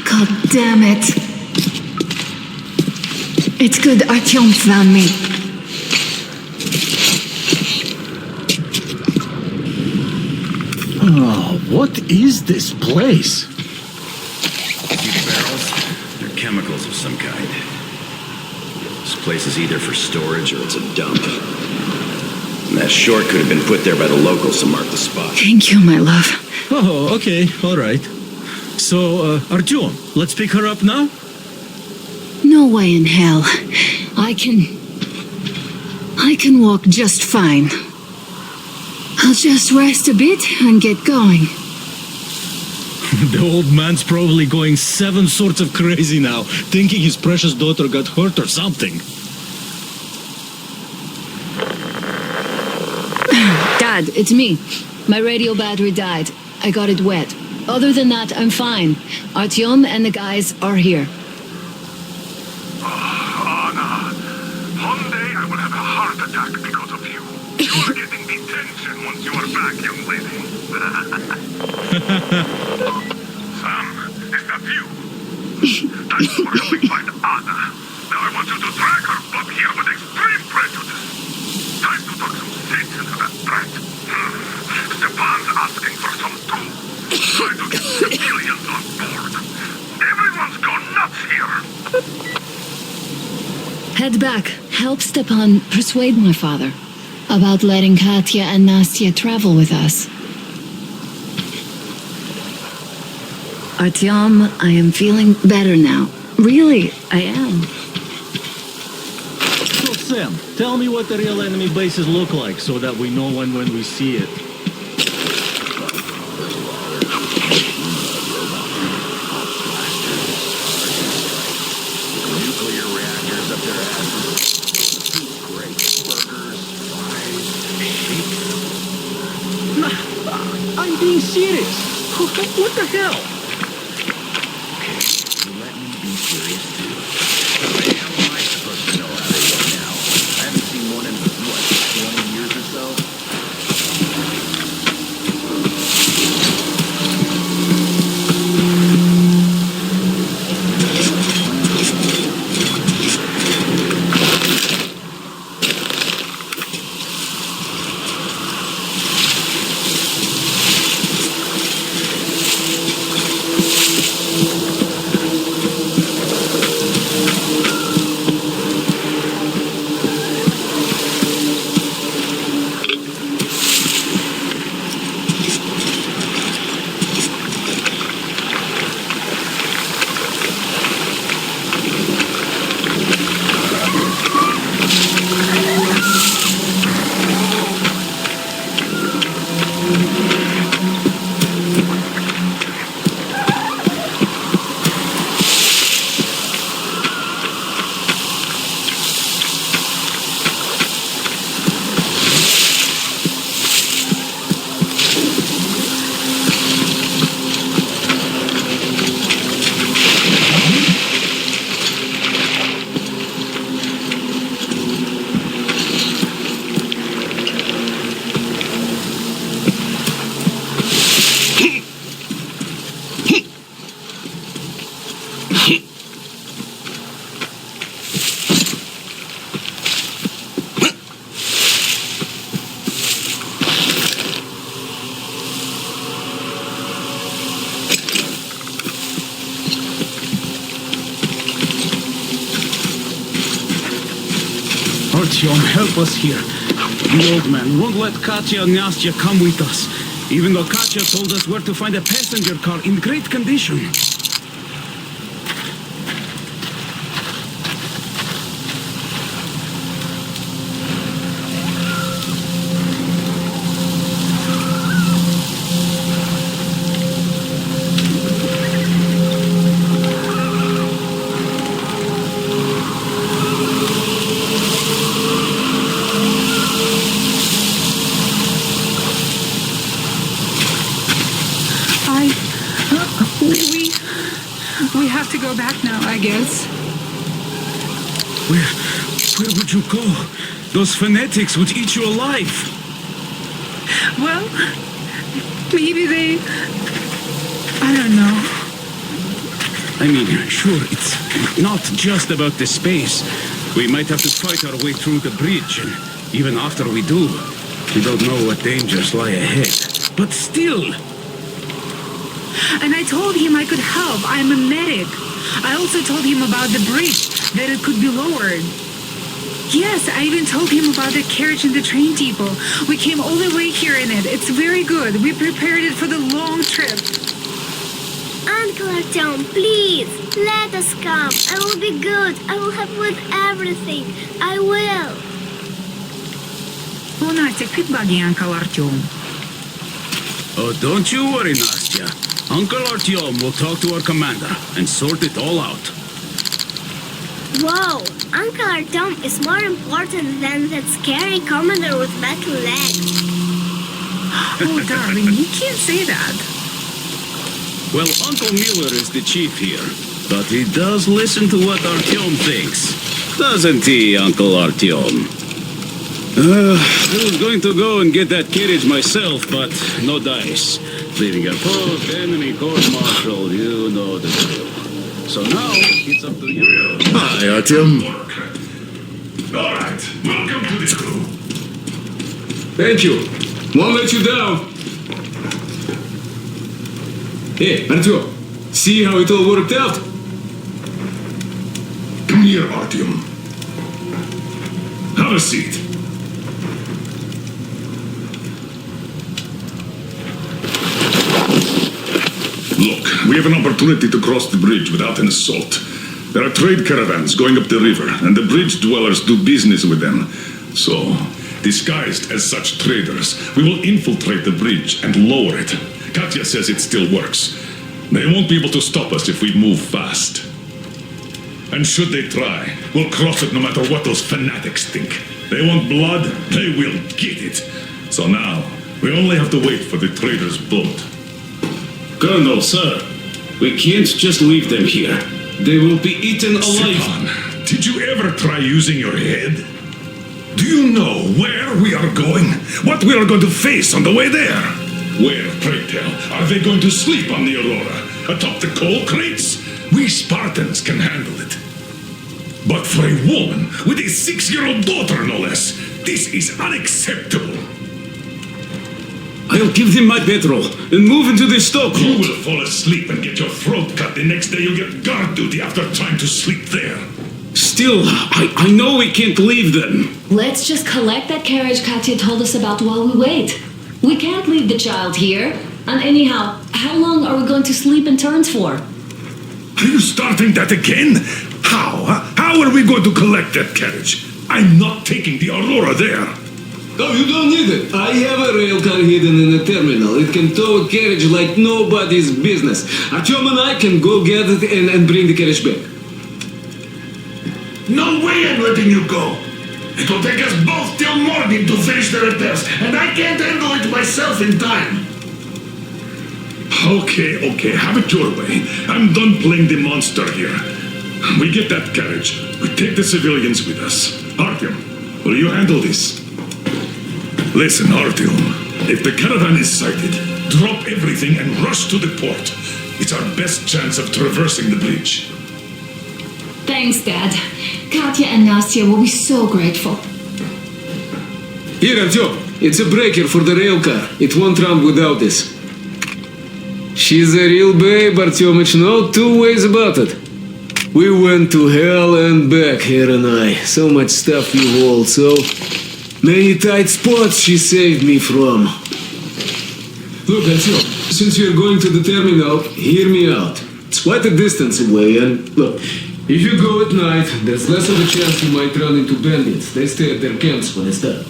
God damn it. It's good Artyom found me. Oh, what is this place? These barrels, they're chemicals of some kind. This place is either for storage or it's a dump. And that short could have been put there by the locals to mark the spot. Thank you, my love. Oh, okay, all right. So, Artyom, let's pick her up now? No way in hell. I can walk just fine. I'll just rest a bit and get going. The old man's probably going 7 sorts of crazy now, thinking his precious daughter got hurt or something. Dad, it's me. My radio battery died. I got it wet. Other than that, I'm fine. Artyom and the guys are here. Anna, one day I will have a heart attack because of you. You are getting detention once you are back, young lady. Sam, is that you? Thanks for helping find Anna. Now I want you to drag her back here with extreme prejudice. Time to talk some sense into that brat. Stepan's asking for some too. Try to get civilians on board. Everyone's gone nuts here. Head back. Help Stepan persuade my father about letting Katya and Nastya travel with us. Artyom, I am feeling better now. Really, I am. So, Sam, tell me what the real enemy bases look like so that we know when we see it. Nuclear reactors up their asses. Great burgers, fries, shakes. Nah, I'm being serious. What the hell? Let me be serious too. How the hell am I supposed to know how they look now? I haven't seen one in, what, 20 years or so? Artyom, help us here. The old man won't let Katya and Nastya come with us, even though Katya told us where to find a passenger car in great condition. We have to go back now, I guess. Where would you go? Those fanatics would eat you alive. Well, maybe they... I don't know. I mean, sure, it's not just about the space. We might have to fight our way through the bridge, and even after we do, we don't know what dangers lie ahead. But still... And I told him I could help. I'm a medic. I also told him about the bridge, that it could be lowered. Yes, I even told him about the carriage and the train depot. We came all the way here in it. It's very good. We prepared it for the long trip. Uncle Artyom, please, let us come. I will be good. I will help with everything. I will. Oh, Nastya, fit buggy, Uncle Artyom. Oh, don't you worry, Nastya. Uncle Artyom will talk to our commander and sort it all out. Whoa, Uncle Artyom is more important than that scary commander with metal legs. Oh, darling, you can't say that. Well, Uncle Miller is the chief here, but he does listen to what Artyom thinks. Doesn't he, Uncle Artyom? I was going to go and get that carriage myself, but no dice. Leaving a post, enemy court-martial, you know the drill. So now, it's up to you. Hi, Artyom. All right, welcome to the crew. Thank you. Won't let you down. Hey, Artyom, see how it all worked out? Come here, Artyom. Have a seat. Look, we have an opportunity to cross the bridge without an assault. There are trade caravans going up the river, and the bridge dwellers do business with them. So, disguised as such traders, we will infiltrate the bridge and lower it. Katya says it still works. They won't be able to stop us if we move fast. And should they try, we'll cross it no matter what those fanatics think. They want blood, they will get it. So now, we only have to wait for the traders' boat. Colonel, sir, we can't just leave them here. They will be eaten alive. Stepan, did you ever try using your head? Do you know where we are going? What we are going to face on the way there? Where, pray tell, are they going to sleep on the Aurora? Atop the coal crates? We Spartans can handle it. But for a woman with a 6-year-old daughter, no less, this is unacceptable. I'll give them my bedroll and move into the stokehold. You will fall asleep and get your throat cut the next day you get guard duty after trying to sleep there. Still, I know we can't leave them. Let's just collect that carriage Katya told us about while we wait. We can't leave the child here. And anyhow, how long are we going to sleep in turns for? Are you starting that again? How? How are we going to collect that carriage? I'm not taking the Aurora there. Oh, you don't need it. I have a rail car hidden in the terminal. It can tow a carriage like nobody's business. Artyom and I can go get it and bring the carriage back. No way I'm letting you go. It will take us both till morning to finish the repairs, and I can't handle it myself in time. Okay, have it your way. I'm done playing the monster here. We get that carriage. We take the civilians with us. Artyom, will you handle this? Listen, Artyom, if the caravan is sighted, drop everything and rush to the port. It's our best chance of traversing the bridge. Thanks, Dad. Katya and Nastya will be so grateful. Here, Artyom, it's a breaker for the rail car. It won't run without this. She's a real babe, Artyomich, no two ways about it. We went to hell and back, her and I. So much stuff you hold, so many tight spots she saved me from. Look, Artyom, since you're going to the terminal, hear me out. It's quite a distance away, and look, if you go at night, there's less of a chance you might run into bandits. They stay at their camps when it's dark.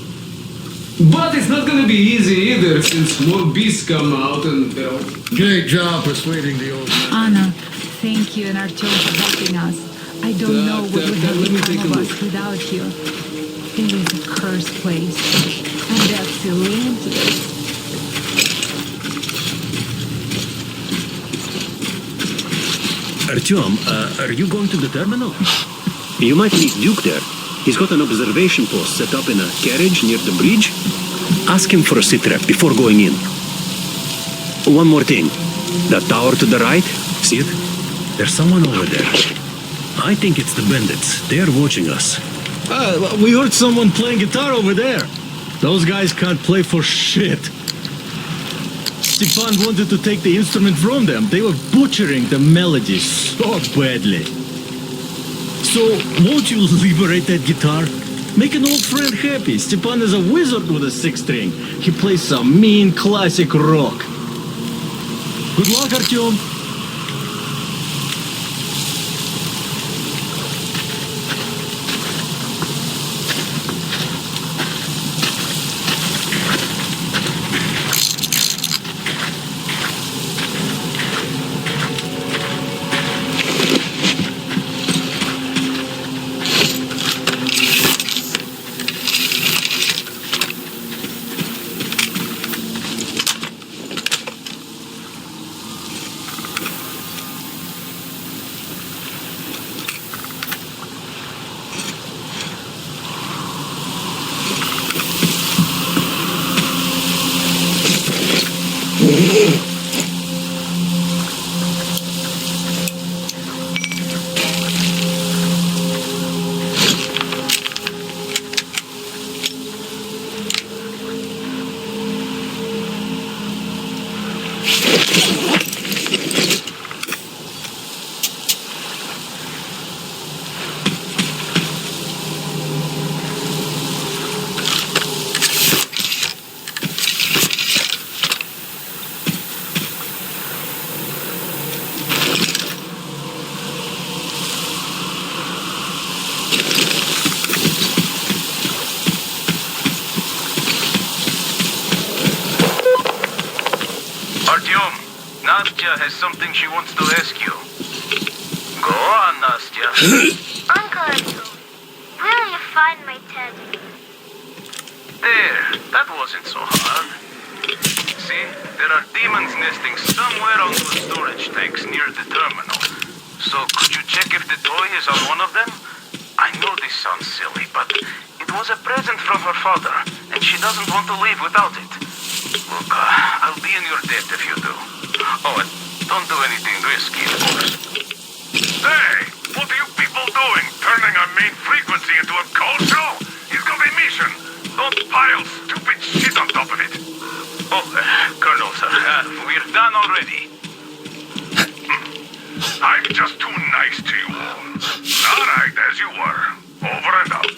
But it's not gonna be easy either, since more beasts come out and they'll... Great job persuading the old man. Anna, thank you and Artyom for helping us. I don't know what would have let me become take a of look. us without you. It is a cursed place, and that's relentless. Artyom, are you going to the terminal? You might meet Duke there. He's got an observation post set up in a carriage near the bridge. Ask him for a sitrep before going in. One more thing. That tower to the right, see it? There's someone over there. I think it's the bandits. They're watching us. We heard someone playing guitar over there. Those guys can't play for shit. Stepan wanted to take the instrument from them. They were butchering the melody so badly. So, won't you liberate that guitar? Make an old friend happy. Stepan is a wizard with a six string. He plays some mean classic rock. Good luck, Artyom. Artyom, Nastya has something she wants to ask you. Go on, Nastya. Uncle Artyom, where will you find my teddy? There, that wasn't so hard. See, there are demons nesting somewhere on those storage tanks near the terminal. So could you check if the toy is on one of them? I know this sounds silly, but it was a present from her father, and she doesn't want to leave without it. Look, I'll be in your debt if you do. Oh, and don't do anything risky, of course. Hey, what are you people doing? Turning our main frequency into a call show? It's got a mission. Don't pile stupid shit on top of it. Oh, Colonel, sir, we're done already. I'm just too nice to you all. All right, as you were. Over and out.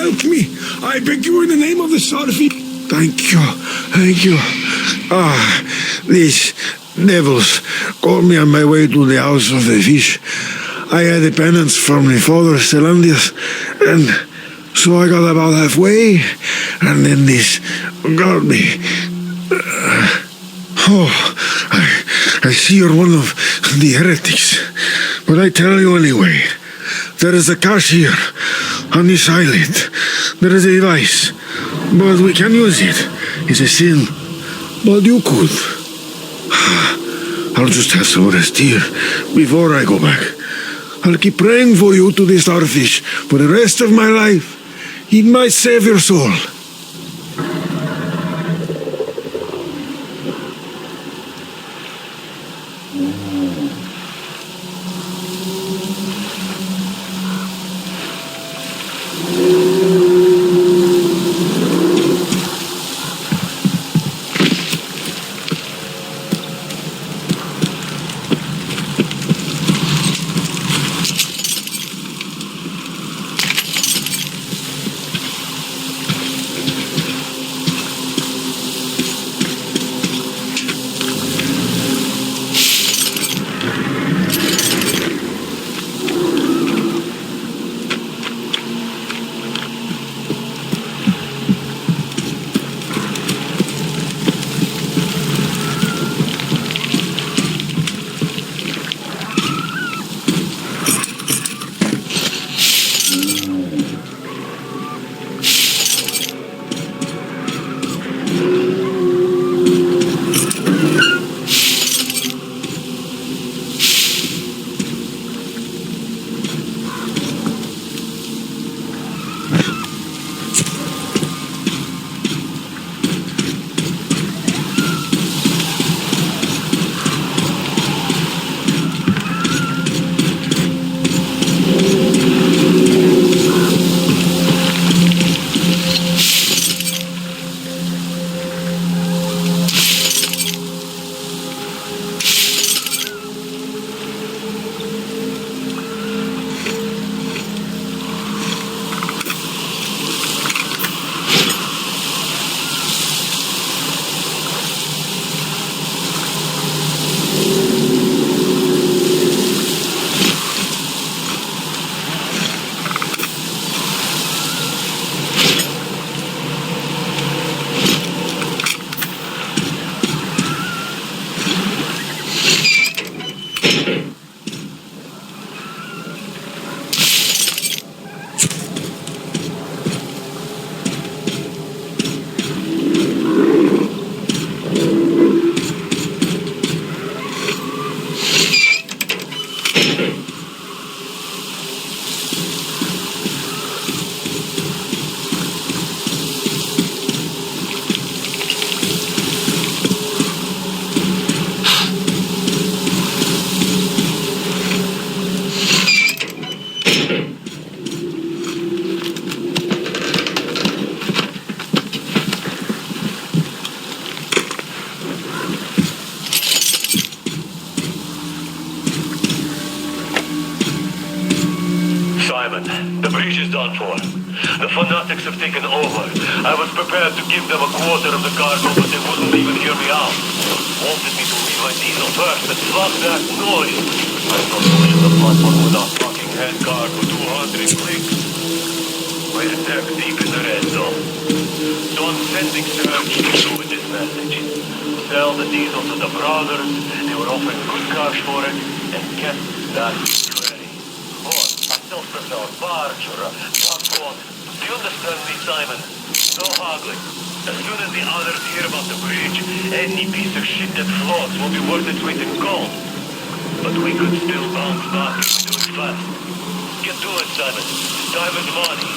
help me. I beg you in the name of the starfish. Thank you. Thank you. These devils called me on my way to the house of the fish. I had a penance from my father, Stellandius, and so I got about halfway, and then this got me. I see you're one of the heretics, but I tell you anyway, there is a cache here on this island. There is a device, but we can use it. It's a sin, but you could. I'll just have some rest here before I go back. I'll keep praying for you to the starfish for the rest of my life. It might save your soul. The breach is done for. The fanatics have taken over. I was prepared to give them a quarter of the cargo, but they wouldn't even hear me out. Wanted me to leave my diesel first, but fuck that noise. I don't push the button without fucking head cargo 200 clicks. We're neck deep in the red zone. So I'm sending Serge through with this message. Sell the diesel to the brothers. They were offering good cash for it, and get that ready. Or a self-propelled barge or a tugboat. Do you understand me, Simon? No haggling. As soon as the others hear about the bridge, any piece of shit that floats will be worth its weight in gold. But we could still bounce back if we do it fast. Get to it, Simon. Time is money.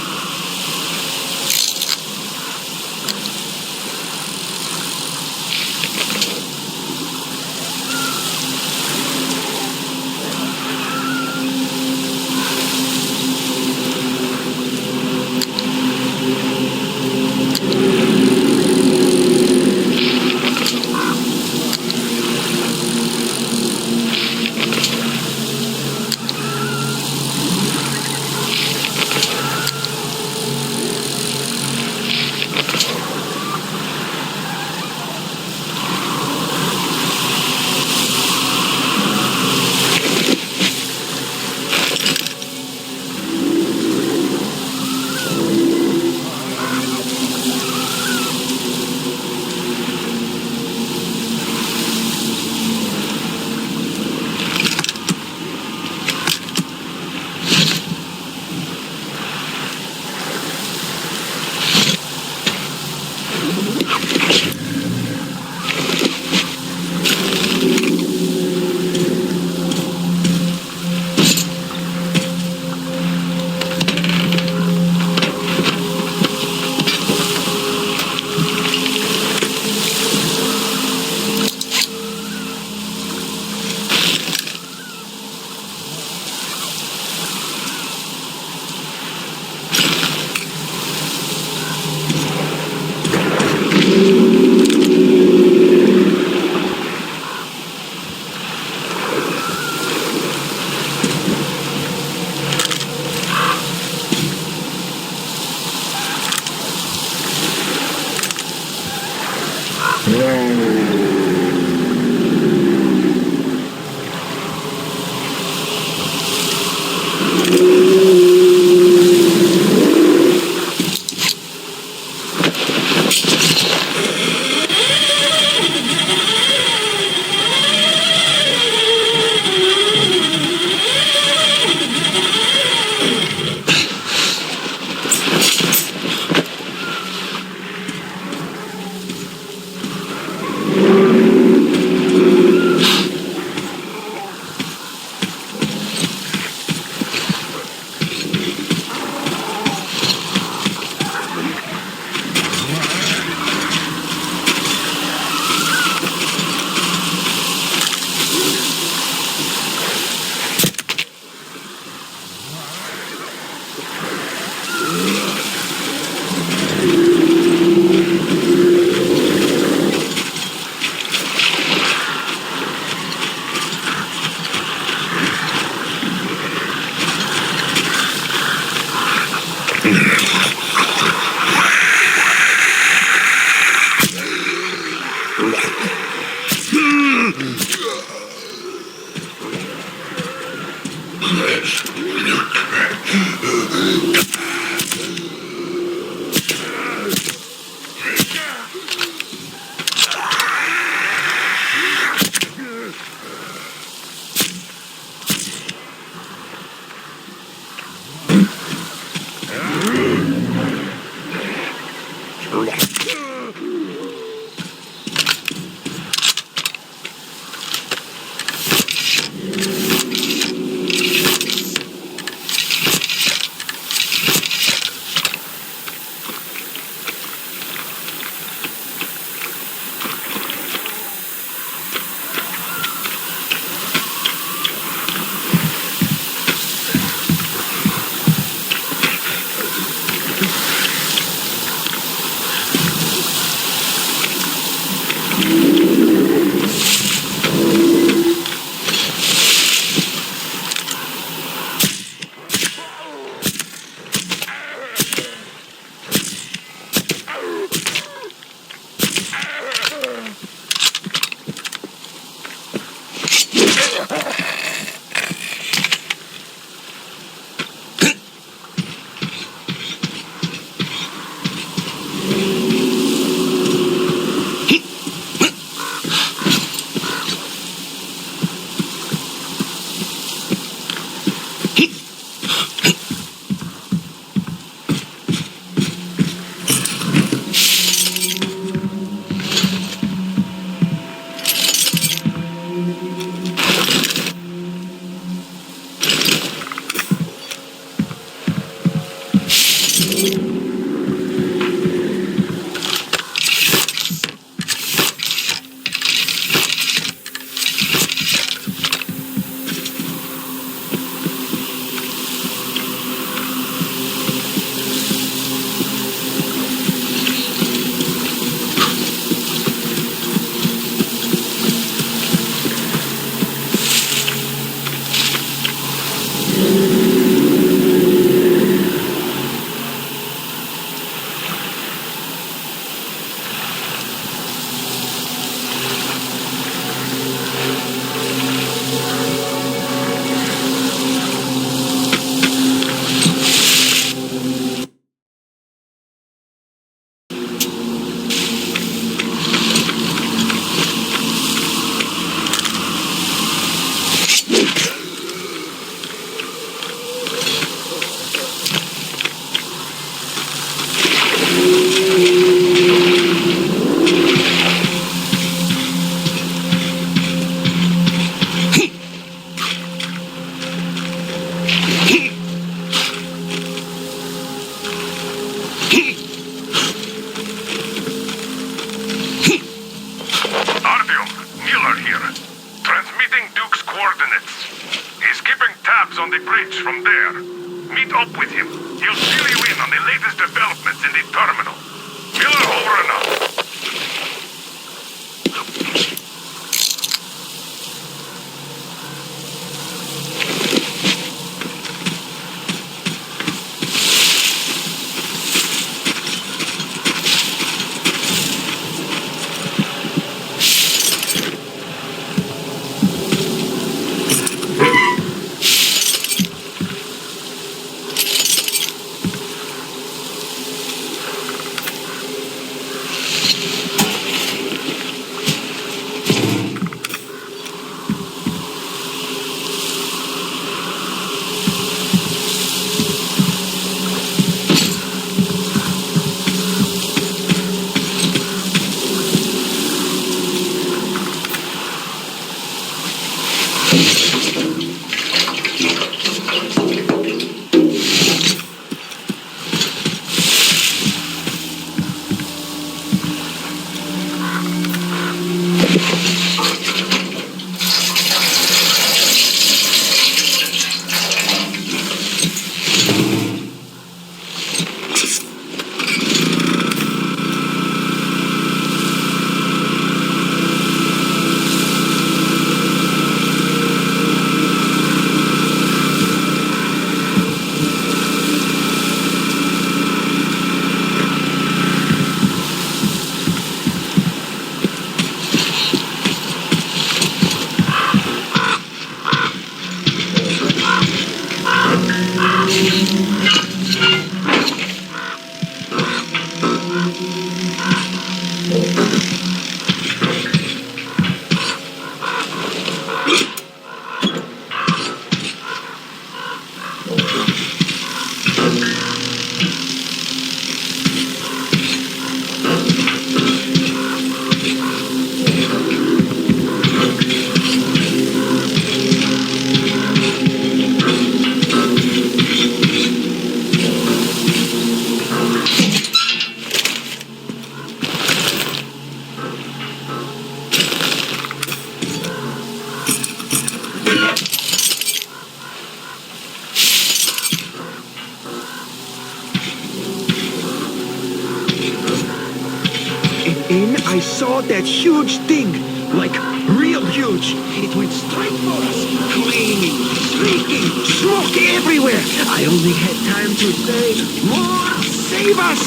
in, I saw that huge thing. Like, real huge. It went straight for us. Flaming, shrieking, smoke everywhere. I only had time to say, Lord, save us!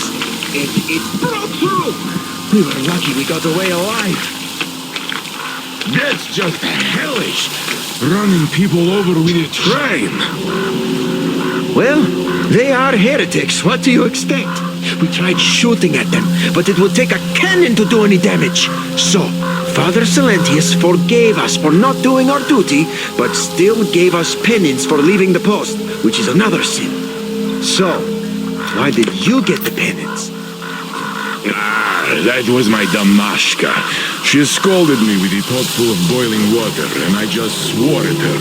It broke through. We were lucky we got away alive. That's just hellish. Running people over with a train. Well, they are heretics. What do you expect? We tried shooting at them, but it would take a cannon to do any damage. So, Father Silentius forgave us for not doing our duty, but still gave us penance for leaving the post, which is another sin. So, why did you get the penance? That was my Damashka. She scolded me with a pot full of boiling water, and I just swore at her.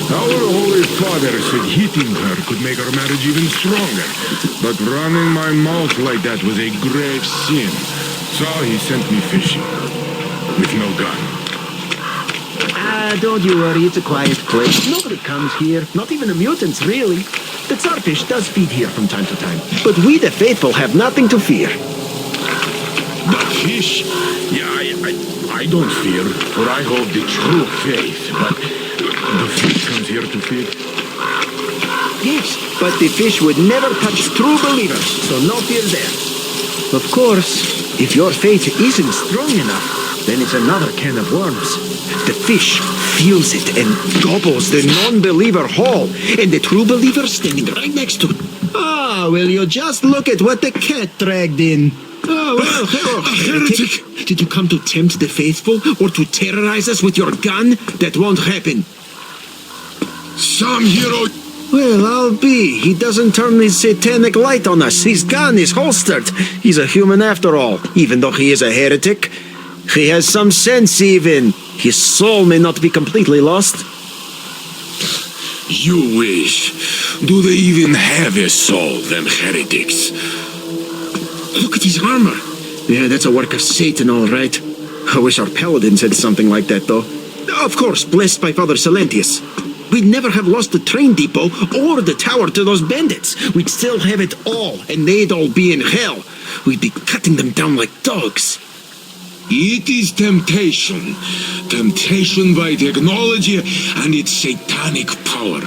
Our Holy Father said hitting her could make our marriage even stronger, but running my mouth like that was a grave sin. So he sent me fishing, with no gun. Don't you worry, it's a quiet place. Nobody comes here, not even the mutants, really. The Tsarfish does feed here from time to time, but we the faithful have nothing to fear. The fish? Yeah, I don't fear, for I hold the true faith, but the fish comes here to feed. Yes, but the fish would never touch true believers, so no fear there. Of course, if your faith isn't strong enough, then it's another can of worms. The fish feels it and gobbles the non-believer whole, and the true believer standing right next to it. Ah, will you just look at what the cat dragged in. Oh, well, hello, heretic. Did you come to tempt the faithful, or to terrorize us with your gun? That won't happen. Some hero... Well, I'll be. He doesn't turn his satanic light on us. His gun is holstered. He's a human after all, even though he is a heretic. He has some sense, even. His soul may not be completely lost. You wish. Do they even have a soul, them heretics? Look at his armor. Yeah, that's a work of Satan, all right. I wish our paladins had something like that, though. Of course, blessed by Father Silentius. We'd never have lost the train depot or the tower to those bandits. We'd still have it all, and they'd all be in hell. We'd be cutting them down like dogs. It is temptation. Temptation by technology and its satanic power.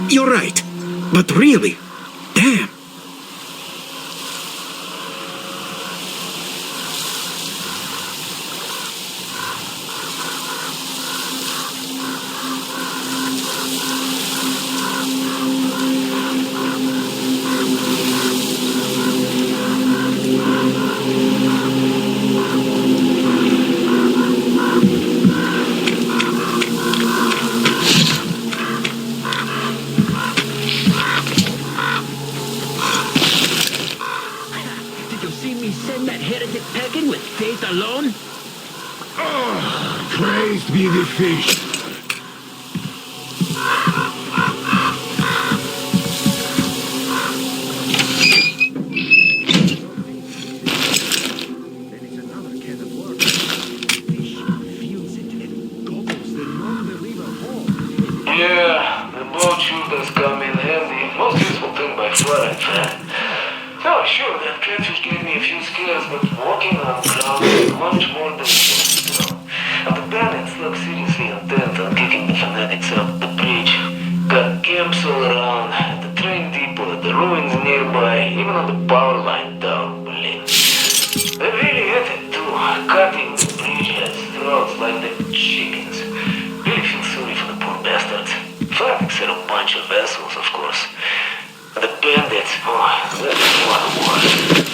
You're right. But really, damn. Alone? Oh, praised be the fish. Yeah, the boat sure does come in handy. Most useful thing by far, in fact. Oh, sure, that catfish gave me a few scares, but walking on ground is much more than just, And the bandits look seriously intent on kicking the fanatics out the bridge. Got camps all around, at the train depot, at the ruins nearby, even on the power line down below. They really hit it too, cutting the bridgeheads' throats like the chickens. Really feel sorry for the poor bastards. Fanatics are a bunch of assholes, of course. The bandits, boy, that's one more.